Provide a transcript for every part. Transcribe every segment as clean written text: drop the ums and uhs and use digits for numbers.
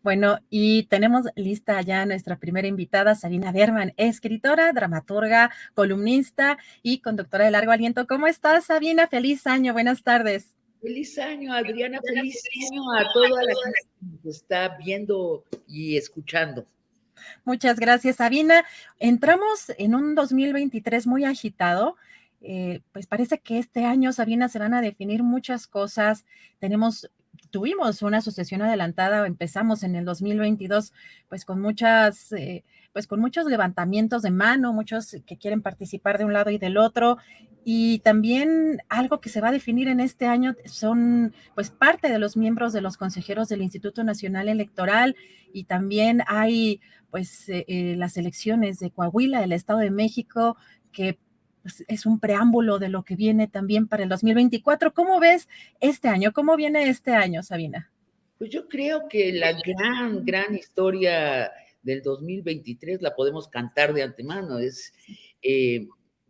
Bueno, y tenemos lista ya nuestra primera invitada, Sabina Berman, escritora, dramaturga, columnista y conductora de Largo Aliento. ¿Cómo estás, Sabina? Feliz año, buenas tardes. Feliz año, Adriana, feliz año a toda la gente que nos está viendo y escuchando. Muchas gracias, Sabina. Entramos en un 2023 muy agitado. Pues parece que este año, Sabina, se van a definir muchas cosas. Tuvimos una sucesión adelantada, empezamos en el 2022, pues pues con muchos levantamientos de mano, muchos que quieren participar de un lado y del otro. Y también algo que se va a definir en este año son, pues, parte de los miembros de los consejeros del Instituto Nacional Electoral, y también hay pues las elecciones de Coahuila, del Estado de México, que pues, es un preámbulo de lo que viene también para el 2024. ¿Cómo ves este año? ¿Cómo viene este año, Sabina? Pues yo creo que la gran historia del 2023 la podemos cantar de antemano.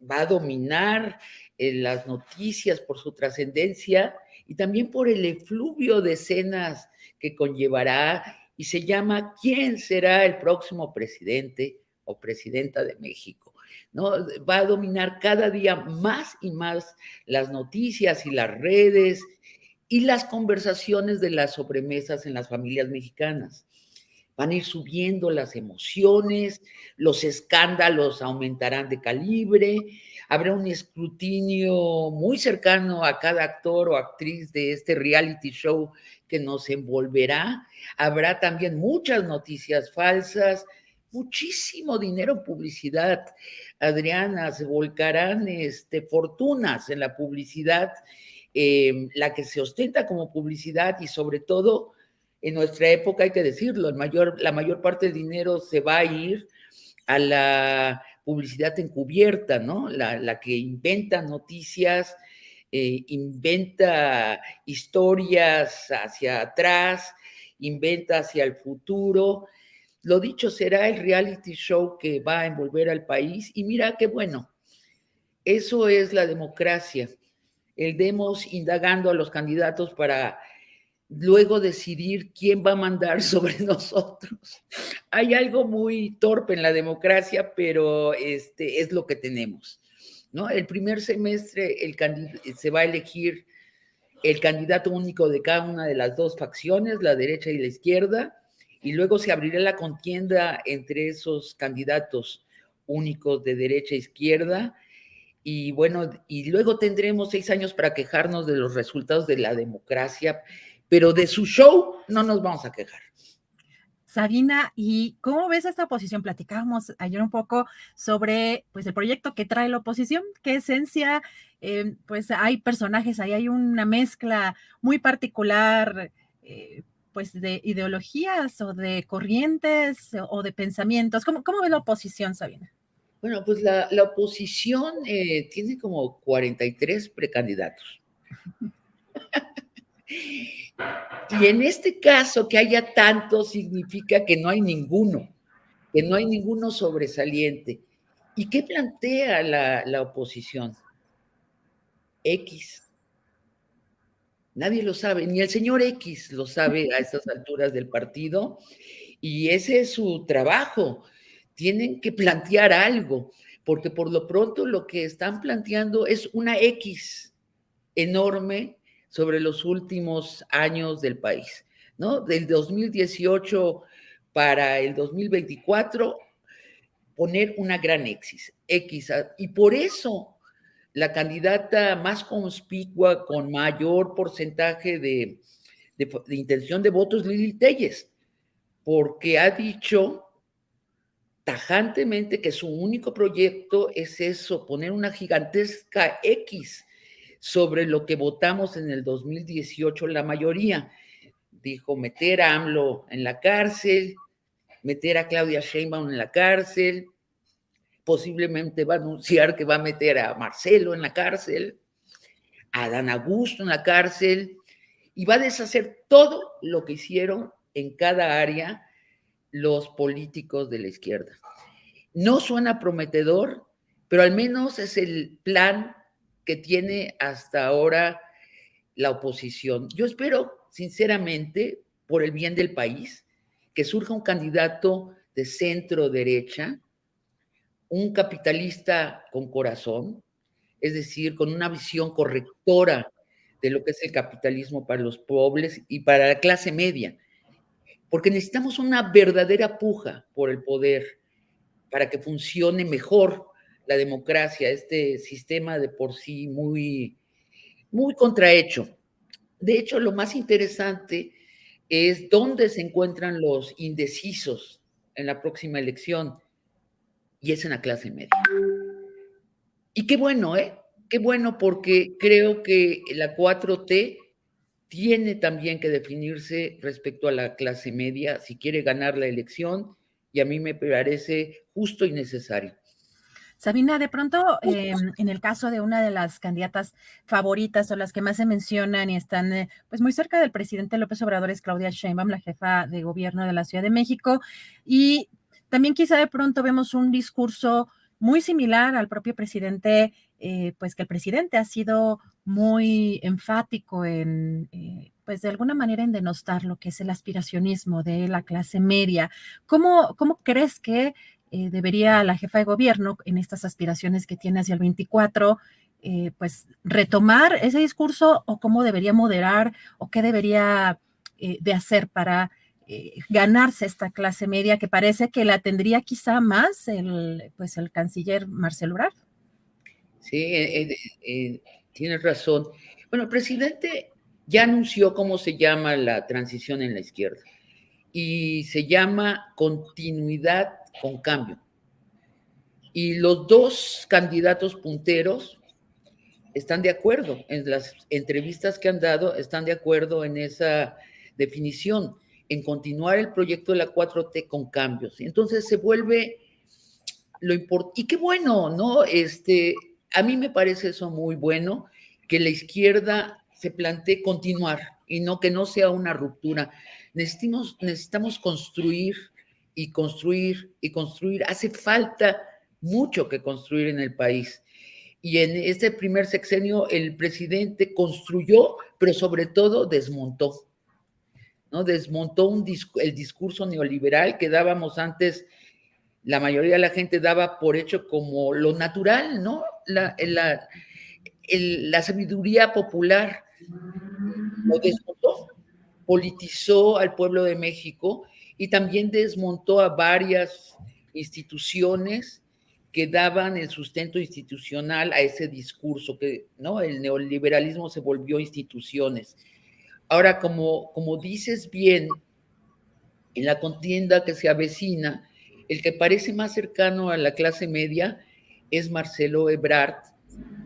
Va a dominar las noticias por su trascendencia y también por el efluvio de escenas que conllevará, y se llama ¿Quién será el próximo presidente o presidenta de México? ¿No? Va a dominar cada día más y más las noticias y las redes y las conversaciones de las sobremesas en las familias mexicanas. Van a ir subiendo las emociones, los escándalos aumentarán de calibre, habrá un escrutinio muy cercano a cada actor o actriz de este reality show que nos envolverá. Habrá también muchas noticias falsas, muchísimo dinero en publicidad. Adriana, se volcarán fortunas en la publicidad, la que se ostenta como publicidad, y sobre todo en nuestra época, hay que decirlo, la mayor parte del dinero se va a ir a la publicidad encubierta, ¿no? La que inventa noticias, inventa historias hacia atrás, inventa hacia el futuro. Lo dicho, será el reality show que va a envolver al país, y mira qué bueno, eso es la democracia, el demos indagando a los candidatos para luego decidir quién va a mandar sobre nosotros. Hay algo muy torpe en la democracia, pero es lo que tenemos, ¿no? El primer semestre se va a elegir el candidato único de cada una de las dos facciones, la derecha y la izquierda, y luego se abrirá la contienda entre esos candidatos únicos de derecha e izquierda. Y bueno, y luego tendremos 6 años para quejarnos de los resultados de la democracia, pero de su show no nos vamos a quejar. Sabina, ¿y cómo ves esta oposición? Platicábamos ayer un poco sobre pues el proyecto que trae la oposición, qué esencia, pues hay personajes, ahí hay una mezcla muy particular, pues de ideologías o de corrientes o de pensamientos. ¿Cómo ves la oposición, Sabina? Bueno, pues la oposición tiene como 43 precandidatos. Y en este caso, que haya tantos significa que no hay ninguno sobresaliente. ¿Y qué plantea la oposición? X. Nadie lo sabe, ni el señor X lo sabe a estas alturas del partido, y ese es su trabajo. Tienen que plantear algo, porque por lo pronto lo que están planteando es una X enorme sobre los últimos años del país, ¿no? Del 2018 para el 2024, poner una gran X. Y por eso la candidata más conspicua, con mayor porcentaje de intención de votos, Lili Telles, porque ha dicho tajantemente que su único proyecto es eso, poner una gigantesca X sobre lo que votamos en el 2018 la mayoría. Dijo meter a AMLO en la cárcel, meter a Claudia Sheinbaum en la cárcel, posiblemente va a anunciar que va a meter a Marcelo en la cárcel, a Dan Augusto en la cárcel, y va a deshacer todo lo que hicieron en cada área los políticos de la izquierda. No suena prometedor, pero al menos es el plan que tiene hasta ahora la oposición. Yo espero, sinceramente, por el bien del país, que surja un candidato de centro derecha, un capitalista con corazón, es decir, con una visión correctora de lo que es el capitalismo para los pobres y para la clase media, porque necesitamos una verdadera puja por el poder para que funcione mejor la democracia, este sistema de por sí muy, muy contrahecho. De hecho, lo más interesante es dónde se encuentran los indecisos en la próxima elección, y es en la clase media. Y qué bueno, ¿eh? Qué bueno, porque creo que la 4T tiene también que definirse respecto a la clase media si quiere ganar la elección, y a mí me parece justo y necesario. Sabina, de pronto, en el caso de una de las candidatas favoritas o las que más se mencionan y están pues muy cerca del presidente López Obrador es Claudia Sheinbaum, la jefa de gobierno de la Ciudad de México, y también quizá de pronto vemos un discurso muy similar al propio presidente, pues que el presidente ha sido muy enfático en, pues de alguna manera en denostar lo que es el aspiracionismo de la clase media. ¿Cómo crees que debería la jefa de gobierno, en estas aspiraciones que tiene hacia el 24, pues retomar ese discurso o cómo debería moderar o qué debería de hacer para ganarse esta clase media que parece que la tendría quizá más pues el canciller Marcelo Ebrard? Sí, tienes razón. Bueno, el presidente ya anunció cómo se llama la transición en la izquierda y se llama continuidad con cambio. Y los dos candidatos punteros están de acuerdo en las entrevistas que han dado, están de acuerdo en esa definición, en continuar el proyecto de la 4T con cambios. Entonces se vuelve lo importante, y qué bueno, ¿no? A mí me parece eso muy bueno, que la izquierda se plantee continuar y no que no sea una ruptura. Necesitamos construir y construir y construir. Hace falta mucho que construir en el país. Y en este primer sexenio el presidente construyó, pero sobre todo desmontó, ¿no? Desmontó el discurso neoliberal que dábamos antes, la mayoría de la gente daba por hecho como lo natural, ¿no? La sabiduría popular lo desmontó, politizó al pueblo de México y también desmontó a varias instituciones que daban el sustento institucional a ese discurso, que ¿no? El neoliberalismo se volvió instituciones. Ahora, como dices bien, en la contienda que se avecina, el que parece más cercano a la clase media es Marcelo Ebrard.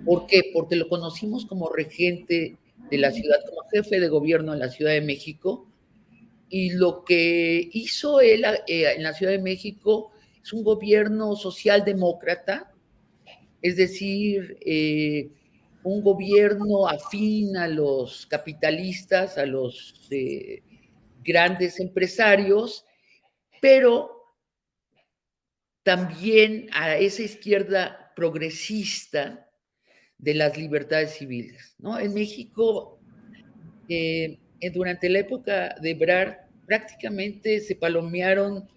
¿Por qué? Porque lo conocimos como regente de la ciudad, como jefe de gobierno en la Ciudad de México, y lo que hizo él en la Ciudad de México es un gobierno socialdemócrata, es decir, un gobierno afín a los capitalistas, a los grandes empresarios, pero también a esa izquierda progresista de las libertades civiles, ¿no? En México, durante la época de Ebrard, prácticamente se palomearon,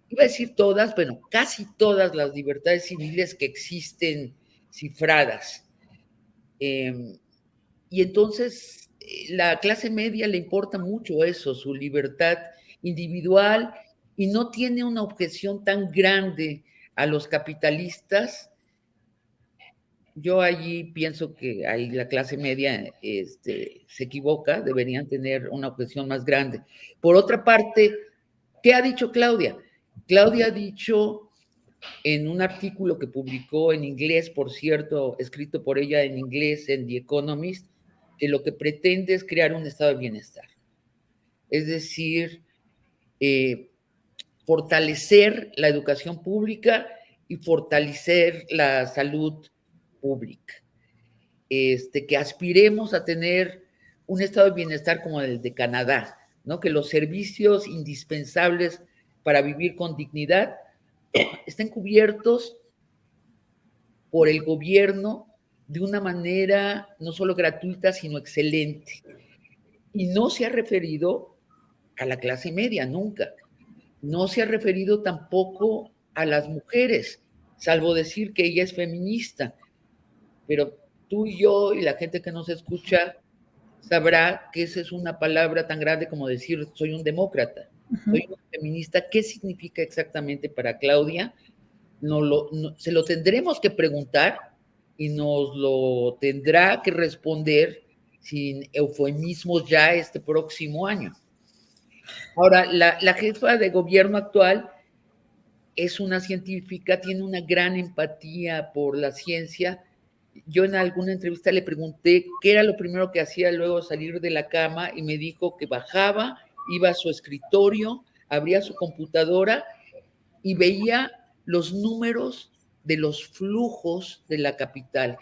iba a decir todas, bueno, casi todas las libertades civiles que existen cifradas. Y entonces la clase media le importa mucho eso, su libertad individual, y no tiene una objeción tan grande a los capitalistas. Yo allí pienso que ahí la clase media se equivoca, deberían tener una objeción más grande. Por otra parte, ¿qué ha dicho Claudia? Claudia ha dicho en un artículo que publicó en inglés, por cierto, escrito por ella en inglés en The Economist, que lo que pretende es crear un estado de bienestar. Es decir, fortalecer la educación pública y fortalecer la salud pública. Que aspiremos a tener un estado de bienestar como el de Canadá, ¿no? Que los servicios indispensables para vivir con dignidad estén cubiertos por el gobierno de una manera no solo gratuita, sino excelente. Y no se ha referido a la clase media, nunca. No se ha referido tampoco a las mujeres, salvo decir que ella es feminista, pero tú y yo y la gente que nos escucha sabrá que esa es una palabra tan grande como decir soy un demócrata, Ujú. soy una feminista. ¿Qué significa exactamente para Claudia? Se lo tendremos que preguntar y nos lo tendrá que responder sin eufemismos ya este próximo año. Ahora, la jefa de gobierno actual es una científica, tiene una gran empatía por la ciencia. Yo en alguna entrevista le pregunté qué era lo primero que hacía luego de salir de la cama y me dijo que bajaba, iba a su escritorio, abría su computadora y veía los números de los flujos de la capital.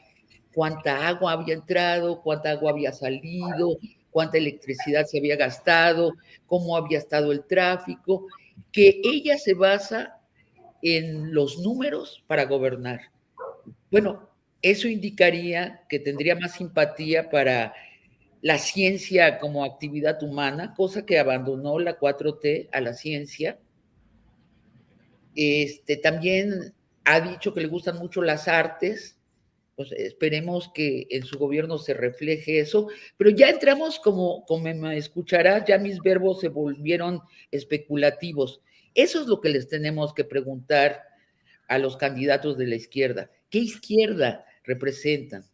Cuánta agua había entrado, cuánta agua había salido, cuánta electricidad se había gastado, cómo había estado el tráfico, que ella se basa en los números para gobernar. Bueno, eso indicaría que tendría más simpatía para la ciencia como actividad humana, cosa que abandonó la 4T a la ciencia. También ha dicho que le gustan mucho las artes, pues esperemos que en su gobierno se refleje eso, pero ya entramos, como me escucharás, ya mis verbos se volvieron especulativos. Eso es lo que les tenemos que preguntar a los candidatos de la izquierda. ¿Qué izquierda representan?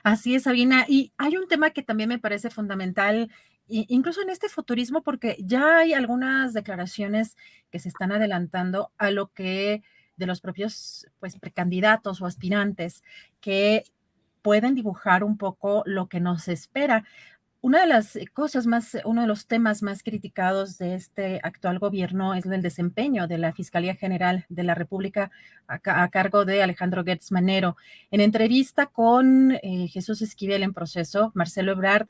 Así es, Sabina. Y hay un tema que también me parece fundamental, incluso en este futurismo, porque ya hay algunas declaraciones que se están adelantando a lo que de los propios pues, precandidatos o aspirantes que pueden dibujar un poco lo que nos espera. Una de las cosas más, uno de los temas más criticados de este actual gobierno es el desempeño de la Fiscalía General de la República a cargo de Alejandro Gertz Manero. En entrevista con Jesús Esquivel en Proceso, Marcelo Ebrard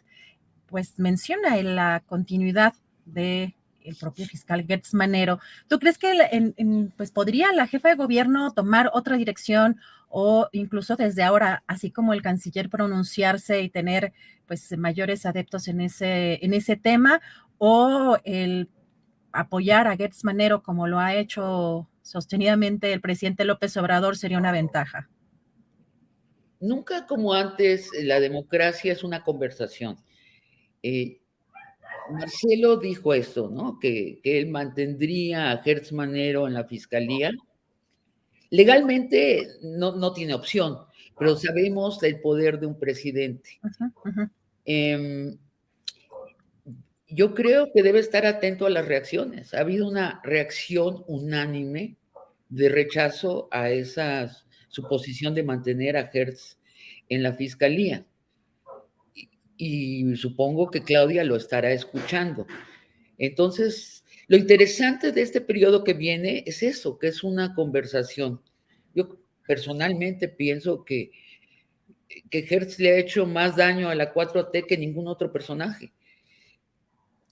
pues menciona en la continuidad de el propio fiscal Gertz Manero. ¿Tú crees que pues podría la jefa de gobierno tomar otra dirección o incluso desde ahora, así como el canciller pronunciarse y tener pues mayores adeptos en ese tema, o el apoyar a Gertz Manero como lo ha hecho sostenidamente el presidente López Obrador sería una ventaja? Nunca como antes, la democracia es una conversación. Eh, Marcelo dijo esto, ¿no? Que él mantendría a Gertz Manero en la fiscalía. Legalmente no tiene opción, pero sabemos del poder de un presidente. Uh -huh, uh -huh. Eh, yo creo que debe estar atento a las reacciones. Ha habido una reacción unánime de rechazo a esa suposición de mantener a Hertz en la fiscalía. Y supongo que Claudia lo estará escuchando. Entonces, lo interesante de este periodo que viene es eso, que es una conversación. Yo personalmente pienso que Hertz le ha hecho más daño a la 4T que ningún otro personaje.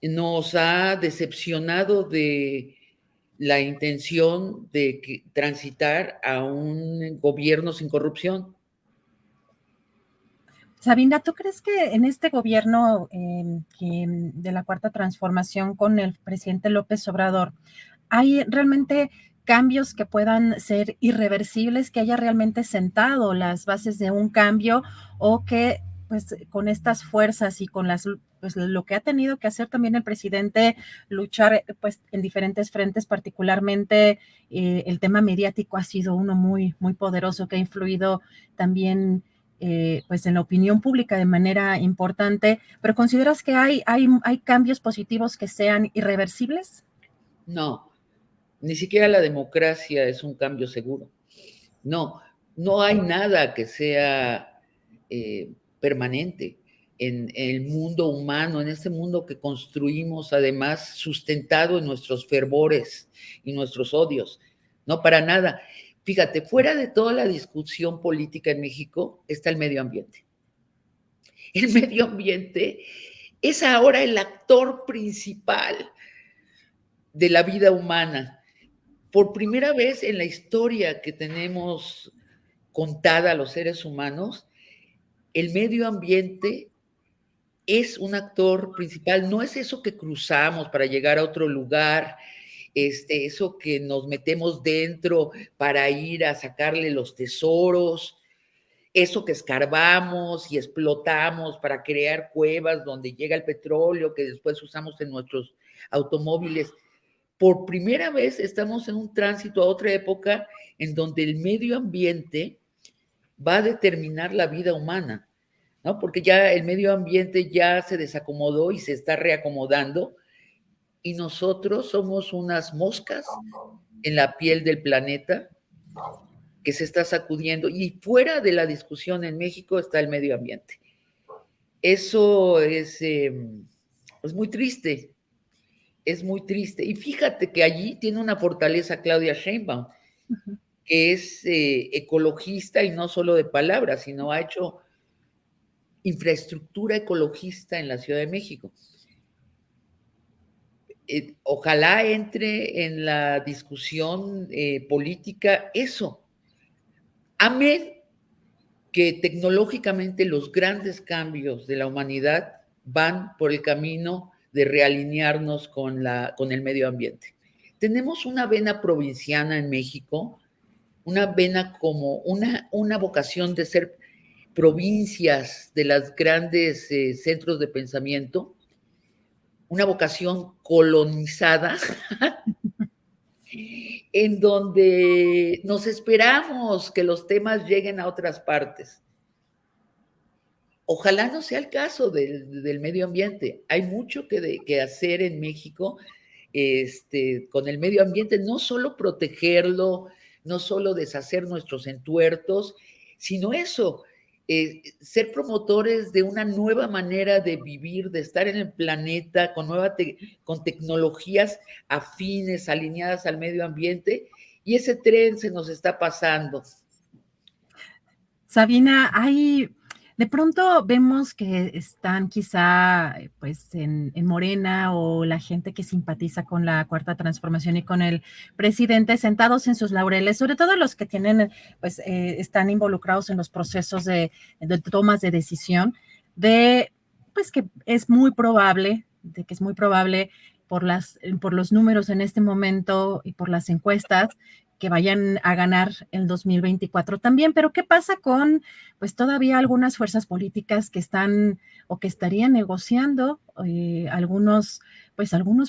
Nos ha decepcionado de la intención de transitar a un gobierno sin corrupción. Sabina, ¿tú crees que en este gobierno de la Cuarta Transformación con el presidente López Obrador hay realmente cambios que puedan ser irreversibles, que haya realmente sentado las bases de un cambio o que pues con estas fuerzas y con pues lo que ha tenido que hacer también el presidente, luchar pues en diferentes frentes, particularmente el tema mediático ha sido uno muy poderoso que ha influido también pues en la opinión pública de manera importante, pero ¿consideras que hay cambios positivos que sean irreversibles? No, ni siquiera la democracia es un cambio seguro. No, no hay nada que sea permanente en el mundo humano, en este mundo que construimos, además, sustentado en nuestros fervores y nuestros odios. No, para nada. Fíjate, fuera de toda la discusión política en México está el medio ambiente. El medio ambiente es ahora el actor principal de la vida humana. Por primera vez en la historia que tenemos contada a los seres humanos, el medio ambiente es un actor principal, no es eso que cruzamos para llegar a otro lugar, eso que nos metemos dentro para ir a sacarle los tesoros, eso que escarbamos y explotamos para crear cuevas donde llega el petróleo que después usamos en nuestros automóviles. Por primera vez estamos en un tránsito a otra época en donde el medio ambiente va a determinar la vida humana, ¿no? Porque ya el medio ambiente ya se desacomodó y se está reacomodando y nosotros somos unas moscas en la piel del planeta que se está sacudiendo y fuera de la discusión en México está el medio ambiente. Eso es muy triste, es muy triste. Y fíjate que allí tiene una fortaleza Claudia Sheinbaum, que es ecologista y no solo de palabras, sino ha hecho infraestructura ecologista en la Ciudad de México. Ojalá entre en la discusión política eso. Amén que tecnológicamente los grandes cambios de la humanidad van por el camino de realinearnos con el medio ambiente. Tenemos una vena provinciana en México, una vena como una vocación de ser provincias de los grandes centros de pensamiento, una vocación colonizada, en donde nos esperamos que los temas lleguen a otras partes. Ojalá no sea el caso del medio ambiente. Hay mucho que hacer en México con el medio ambiente, no solo protegerlo, no solo deshacer nuestros entuertos, sino eso, ser promotores de una nueva manera de vivir, de estar en el planeta con tecnologías afines, alineadas al medio ambiente, y ese tren se nos está pasando. Sabina, de pronto vemos que están quizá pues en Morena o la gente que simpatiza con la Cuarta Transformación y con el presidente sentados en sus laureles, sobre todo los que tienen, pues están involucrados en los procesos de tomas de decisión, pues que es muy probable, por los números en este momento y por las encuestas, que vayan a ganar el 2024 también, pero ¿qué pasa con, pues todavía algunas fuerzas políticas que están o que estarían negociando algunos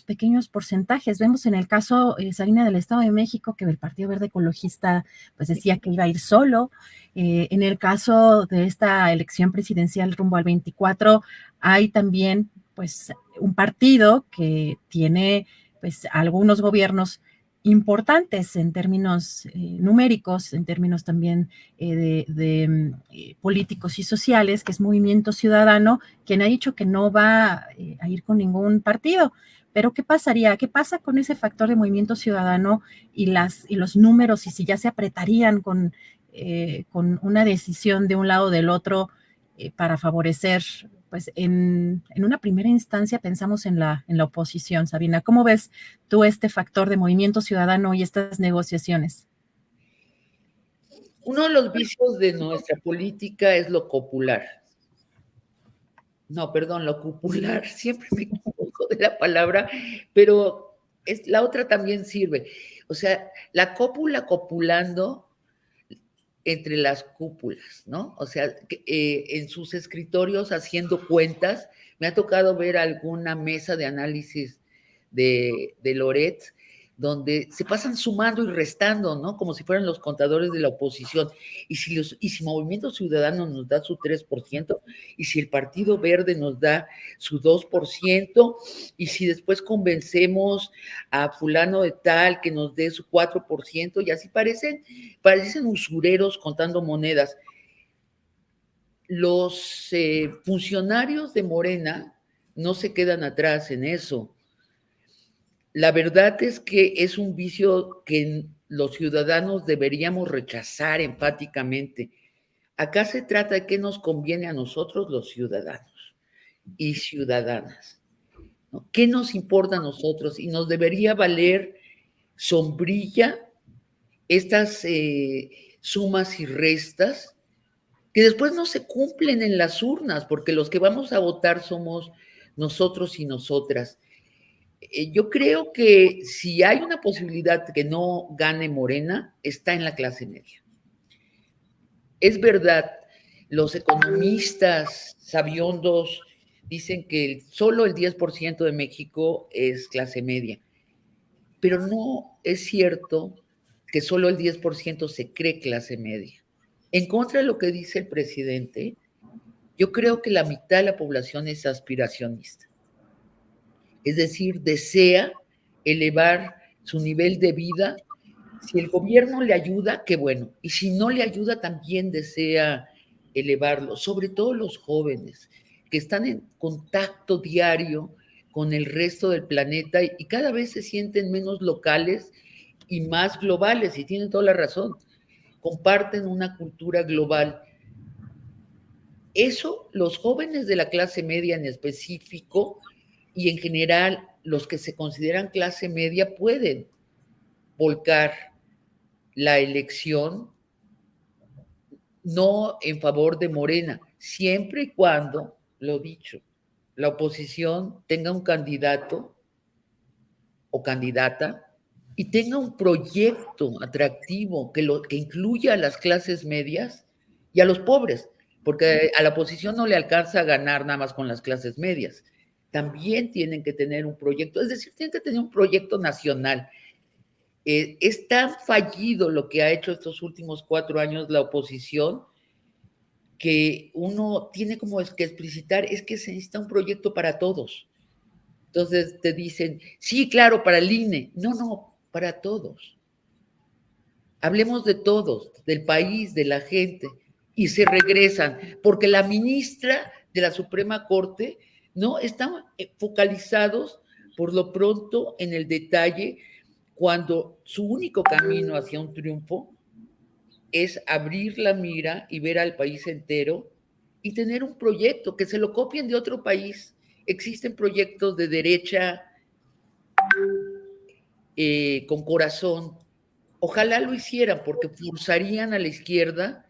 pequeños porcentajes? Vemos en el caso, Sabina, del Estado de México, que el Partido Verde Ecologista pues decía que iba a ir solo. En el caso de esta elección presidencial rumbo al 24, hay también pues un partido que tiene pues algunos gobiernos importantes en términos numéricos, en términos también de políticos y sociales, que es Movimiento Ciudadano, quien ha dicho que no va a ir con ningún partido. Pero ¿qué pasaría? ¿Qué pasa con ese factor de Movimiento Ciudadano y los números, y si ya se apretarían con una decisión de un lado o del otro para favorecer? Pues en una primera instancia pensamos en la oposición. Sabina, ¿cómo ves tú este factor de Movimiento Ciudadano y estas negociaciones? Uno de los vicios de nuestra política es lo popular. No, perdón, lo cupular, siempre me equivoco de la palabra, pero la otra también sirve. O sea, la cópula copulando entre las cúpulas, ¿no? O sea, en sus escritorios haciendo cuentas, me ha tocado ver alguna mesa de análisis de Loret, donde se pasan sumando y restando, ¿no? Como si fueran los contadores de la oposición. Y si Movimiento Ciudadano nos da su 3%, y si el Partido Verde nos da su 2%, y si después convencemos a fulano de tal que nos dé su 4%, y así parecen usureros contando monedas. Los funcionarios de Morena no se quedan atrás en eso. La verdad es que es un vicio que los ciudadanos deberíamos rechazar enfáticamente. Acá se trata de qué nos conviene a nosotros los ciudadanos y ciudadanas, ¿no? ¿Qué nos importa a nosotros? Y nos debería valer sombrilla estas sumas y restas que después no se cumplen en las urnas, porque los que vamos a votar somos nosotros y nosotras. Yo creo que si hay una posibilidad que no gane Morena, está en la clase media. Es verdad, los economistas sabiondos dicen que solo el 10% de México es clase media, pero no es cierto que solo el 10% se cree clase media. En contra de lo que dice el presidente, yo creo que la mitad de la población es aspiracionista, es decir, desea elevar su nivel de vida. Si el gobierno le ayuda, qué bueno. Y si no le ayuda, también desea elevarlo. Sobre todo los jóvenes, que están en contacto diario con el resto del planeta y cada vez se sienten menos locales y más globales. Y tienen toda la razón. Comparten una cultura global. Eso, los jóvenes de la clase media en específico y en general los que se consideran clase media pueden volcar la elección no en favor de Morena, siempre y cuando, lo dicho, la oposición tenga un candidato o candidata y tenga un proyecto atractivo que incluya a las clases medias y a los pobres, porque a la oposición no le alcanza a ganar nada más con las clases medias. También tienen que tener un proyecto, es decir, tienen que tener un proyecto nacional. Es tan fallido lo que ha hecho estos últimos 4 años la oposición que uno tiene como que explicitar, es que se necesita un proyecto para todos. Entonces te dicen, sí, claro, para el INE. No, no, para todos. Hablemos de todos, del país, de la gente, y se regresan, porque la ministra de la Suprema Corte no están focalizados por lo pronto en el detalle, cuando su único camino hacia un triunfo es abrir la mira y ver al país entero y tener un proyecto, que se lo copien de otro país. Existen proyectos de derecha con corazón. Ojalá lo hicieran porque forzarían a la izquierda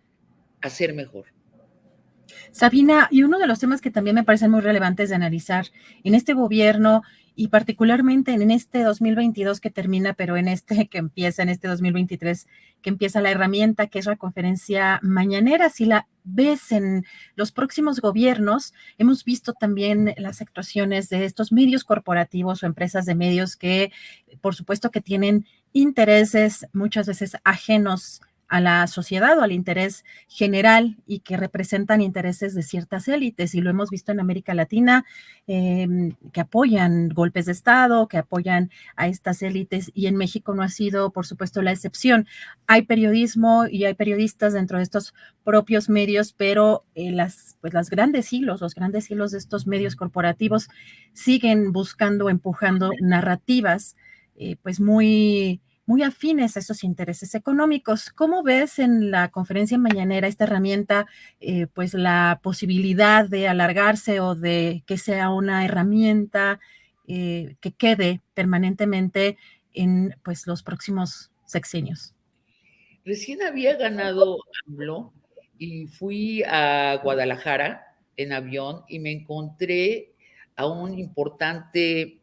a ser mejor. Sabina, y uno de los temas que también me parecen muy relevantes de analizar en este gobierno y particularmente en este 2022 que termina, pero en este que empieza, en este 2023, que empieza la herramienta que es la conferencia mañanera. Si la ves en los próximos gobiernos, hemos visto también las actuaciones de estos medios corporativos o empresas de medios que, por supuesto, que tienen intereses muchas veces ajenos a la sociedad o al interés general y que representan intereses de ciertas élites. Y lo hemos visto en América Latina, que apoyan golpes de Estado, que apoyan a estas élites, y en México no ha sido, por supuesto, la excepción. Hay periodismo y hay periodistas dentro de estos propios medios, pero las grandes hilos, los grandes hilos de estos medios corporativos siguen buscando, empujando narrativas, pues muy afines a esos intereses económicos. ¿Cómo ves en la conferencia mañanera esta herramienta, pues la posibilidad de alargarse o de que sea una herramienta que quede permanentemente en pues los próximos sexenios? Recién había ganado AMLO y fui a Guadalajara en avión y me encontré a un importante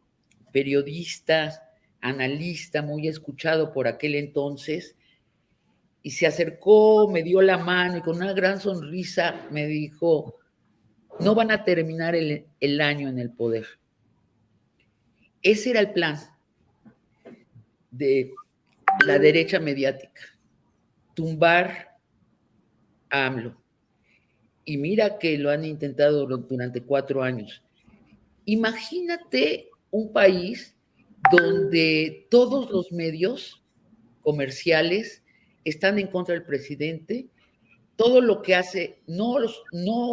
periodista, analista, muy escuchado por aquel entonces, y se acercó, me dio la mano y con una gran sonrisa me dijo, no van a terminar el año en el poder. Ese era el plan de la derecha mediática, tumbar a AMLO. Y mira que lo han intentado durante 4 años. Imagínate un país donde todos los medios comerciales están en contra del presidente, todo lo que hace no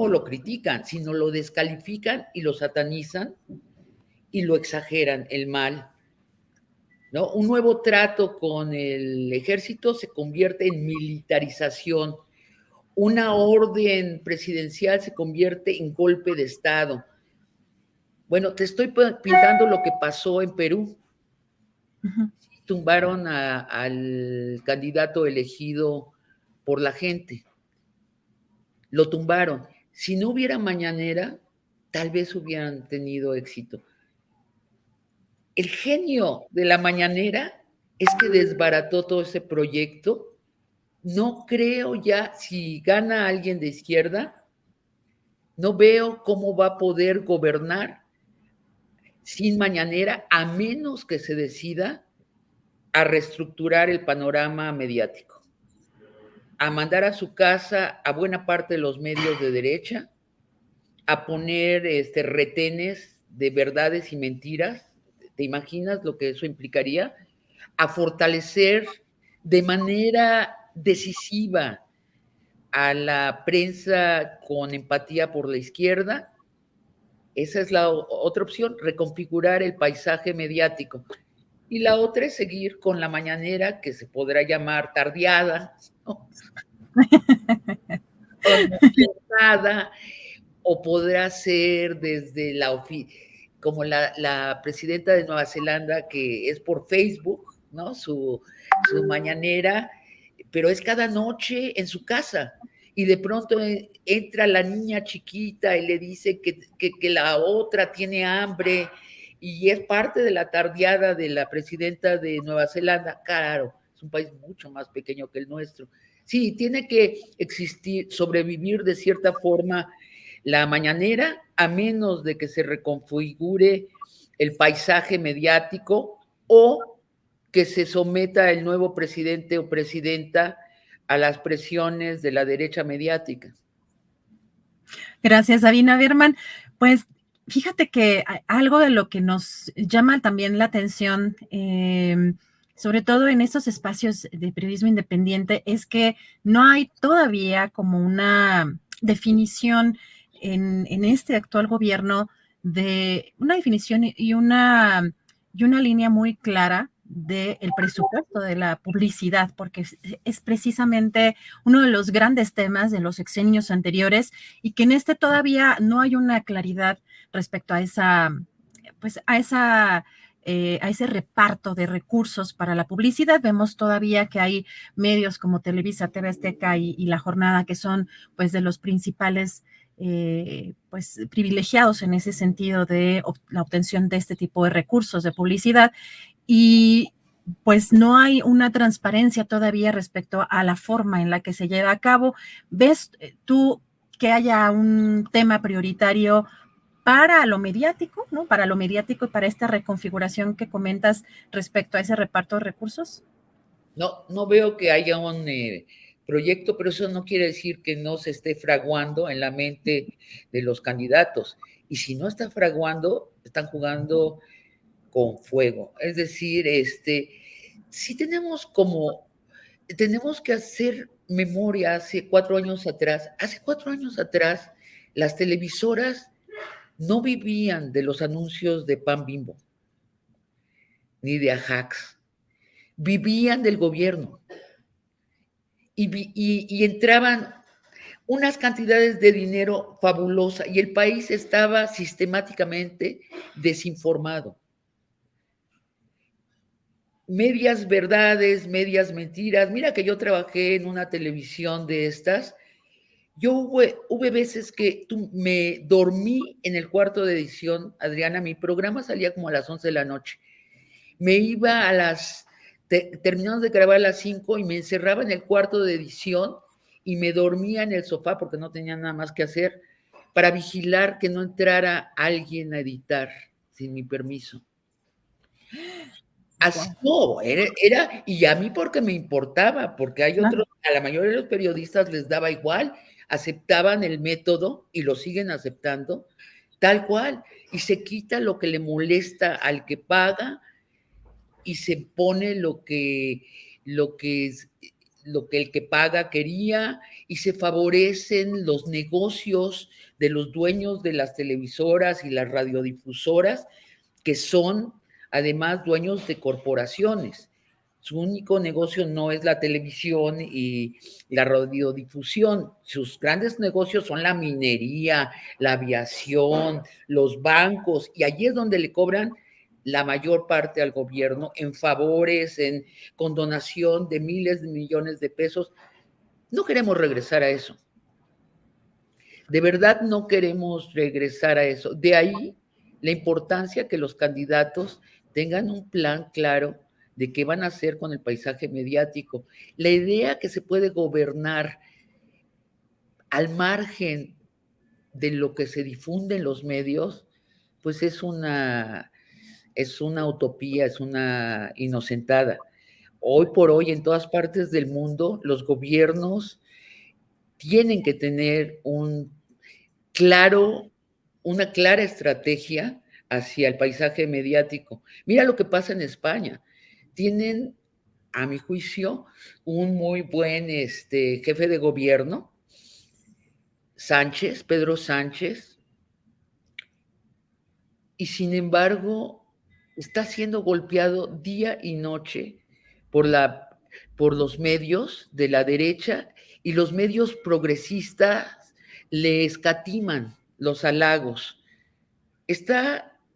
lo critican, sino lo descalifican y lo satanizan y lo exageran, el mal, ¿no? Un nuevo trato con el ejército se convierte en militarización, una orden presidencial se convierte en golpe de Estado. Bueno, te estoy pintando lo que pasó en Perú. Uh-huh. Tumbaron al candidato elegido por la gente. lo tumbaron. Si no hubiera mañanera, tal vez hubieran tenido éxito. El genio de la mañanera es que desbarató todo ese proyecto. No creo ya, si gana alguien de izquierda, no veo cómo va a poder gobernar sin mañanera, a menos que se decida a reestructurar el panorama mediático, a mandar a su casa a buena parte de los medios de derecha, a poner retenes de verdades y mentiras. ¿Te imaginas lo que eso implicaría? A fortalecer de manera decisiva a la prensa con empatía por la izquierda. Esa es la otra opción, reconfigurar el paisaje mediático. Y la otra es seguir con la mañanera, que se podrá llamar tardeada, ¿no? O podrá ser desde como la presidenta de Nueva Zelanda, que es por Facebook, ¿no? Su mañanera, pero es cada noche en su casa. Y de pronto entra la niña chiquita y le dice que la otra tiene hambre, y es parte de la tardeada de la presidenta de Nueva Zelanda. Claro, es un país mucho más pequeño que el nuestro. Sí, tiene que existir, sobrevivir de cierta forma la mañanera, a menos de que se reconfigure el paisaje mediático o que se someta el nuevo presidente o presidenta a las presiones de la derecha mediática. Gracias, Sabina Berman. Pues fíjate que algo de lo que nos llama también la atención, sobre todo en estos espacios de periodismo independiente, es que no hay todavía como una definición en este actual gobierno de una definición y una línea muy clara del presupuesto de la publicidad, porque es precisamente uno de los grandes temas de los sexenios anteriores y que en este todavía no hay una claridad respecto a esa, pues a ese reparto de recursos para la publicidad. Vemos todavía que hay medios como Televisa, TV Azteca y La Jornada, que son pues de los principales pues privilegiados en ese sentido de la obtención de este tipo de recursos de publicidad, y pues no hay una transparencia todavía respecto a la forma en la que se lleva a cabo. ¿Ves tú que haya un tema prioritario para lo mediático, ¿no? Para lo mediático y para esta reconfiguración que comentas respecto a ese reparto de recursos? No veo que haya un proyecto, pero eso no quiere decir que no se esté fraguando en la mente de los candidatos. Y si no está fraguando, están jugando con fuego. Es decir, sí tenemos que hacer memoria hace 4 años atrás. Hace 4 años atrás, las televisoras no vivían de los anuncios de Pan Bimbo, ni de Ajax, vivían del gobierno y entraban unas cantidades de dinero fabulosa y el país estaba sistemáticamente desinformado. Medias verdades, medias mentiras. Mira que yo trabajé en una televisión de estas. Yo hubo veces que me dormí en el cuarto de edición, Adriana. Mi programa salía como a las 11 de la noche. Me iba terminamos de grabar a las 5 y me encerraba en el cuarto de edición y me dormía en el sofá porque no tenía nada más que hacer para vigilar que no entrara alguien a editar sin mi permiso. Así no, y a mí porque me importaba, porque hay otros, a la mayoría de los periodistas les daba igual, aceptaban el método y lo siguen aceptando, tal cual, y se quita lo que le molesta al que paga y se pone lo que el que paga quería, y se favorecen los negocios de los dueños de las televisoras y las radiodifusoras, que son además dueños de corporaciones. Su único negocio no es la televisión y la radiodifusión. Sus grandes negocios son la minería, la aviación, los bancos, y allí es donde le cobran la mayor parte al gobierno en favores, en condonación de miles de millones de pesos. No queremos regresar a eso. De verdad no queremos regresar a eso. De ahí la importancia que los candidatos tengan un plan claro de qué van a hacer con el paisaje mediático. La idea que se puede gobernar al margen de lo que se difunde en los medios, pues es una utopía, es una inocentada. Hoy por hoy, en todas partes del mundo, los gobiernos tienen que tener claro, una clara estrategia hacia el paisaje mediático. Mira lo que pasa en España. Tienen, a mi juicio, un muy buen jefe de gobierno, Sánchez, Pedro Sánchez, y sin embargo está siendo golpeado día y noche por, por los medios de la derecha, y los medios progresistas le escatiman los halagos.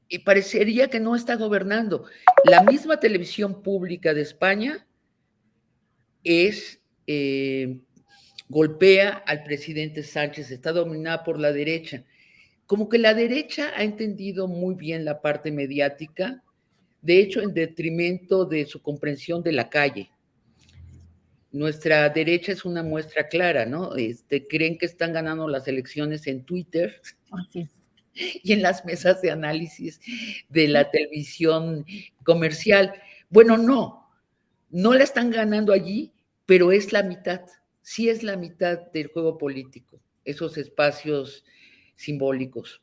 Y parecería que no está gobernando. La misma televisión pública de España golpea al presidente Sánchez, está dominada por la derecha. Como que la derecha ha entendido muy bien la parte mediática, de hecho, en detrimento de su comprensión de la calle. Nuestra derecha es una muestra clara, ¿no? Creen que están ganando las elecciones en Twitter. Así es. Y en las mesas de análisis de la televisión comercial. Bueno, no la están ganando allí, pero es la mitad, sí es la mitad del juego político, esos espacios simbólicos.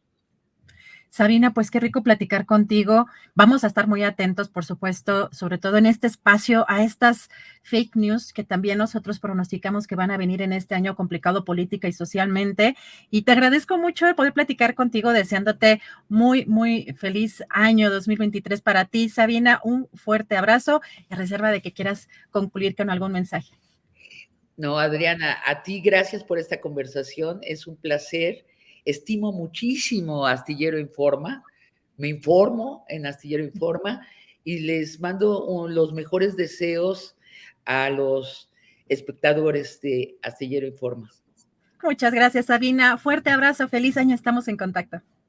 Sabina, pues qué rico platicar contigo. Vamos a estar muy atentos, por supuesto, sobre todo en este espacio, a estas fake news que también nosotros pronosticamos que van a venir en este año complicado política y socialmente. Y te agradezco mucho de poder platicar contigo, deseándote muy, muy feliz año 2023 para ti, Sabina. Un fuerte abrazo y reserva de que quieras concluir con algún mensaje. No, Adriana, a ti gracias por esta conversación, es un placer. Estimo muchísimo a Astillero Informa, me informo en Astillero Informa y les mando los mejores deseos a los espectadores de Astillero Informa. Muchas gracias, Sabina. Fuerte abrazo, feliz año, estamos en contacto.